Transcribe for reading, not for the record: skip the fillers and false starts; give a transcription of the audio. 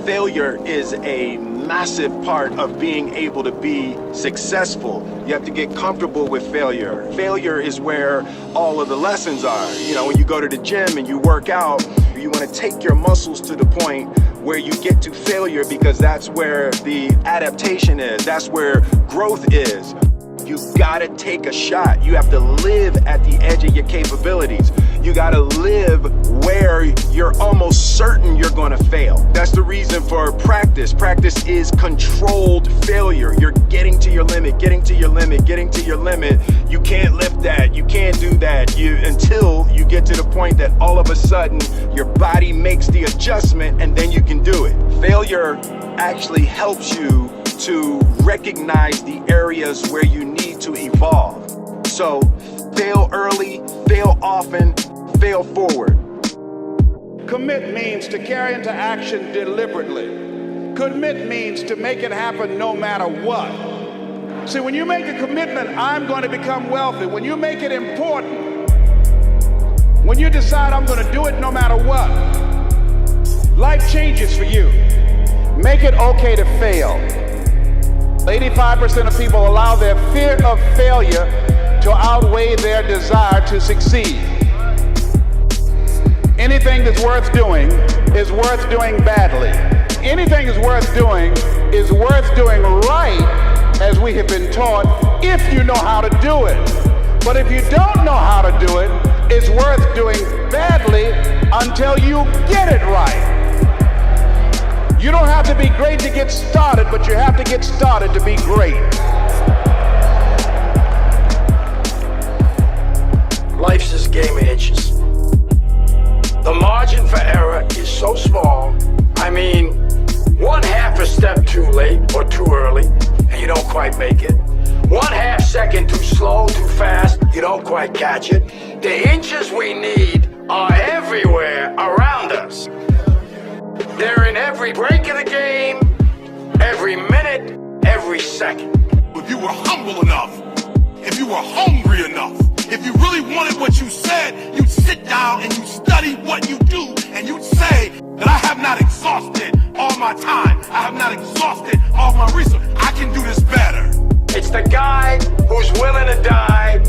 Failure is a massive part of being able to be successful. You have to get comfortable with failure. Failure is where all of the lessons are. You know, when you go to the gym and you work out, you want to take your muscles to the point where you get to failure, because that's where the adaptation is. That's where growth is. You gotta take a shot. You have to live at the edge of your capabilities. You gotta live where you're almost certain you're gonna fail. That's the reason for practice. Practice is controlled failure. You're getting to your limit, getting to your limit, getting to your limit. You can't lift that, you can't do that, until you get to the point that all of a sudden your body makes the adjustment and then you can do it. Failure actually helps you to recognize the areas where you need to evolve. So fail early, fail often, fail forward. Commit means to carry into action deliberately. Commit means to make it happen no matter what. See, when you make a commitment, I'm going to become wealthy, when you make it important, when you decide I'm going to do it no matter what, life changes for you. Make it okay to fail. 85% of people allow their fear of failure to outweigh their desire to succeed. Anything that's worth doing is worth doing badly. Anything that's worth doing is worth doing right, as we have been taught, if you know how to do it. But if you don't know how to do it, it's worth doing badly until you get it right. You don't have to be great to get started, but you have to get started to be great. Life's this game of inches. The margin for error is so small. I mean, 1/2 a step too late or too early, and you don't quite make it. 1/2 second too slow, too fast, you don't quite catch it. The inches we need are everywhere around us. They're in every break of the game, every minute, every second. If you were humble enough, if you were hungry enough, if you really wanted what you said, you'd sit down and you'd study what you do, and you'd say that I have not exhausted all my time. I have not exhausted all my resources. I can do this better. It's the guy who's willing to die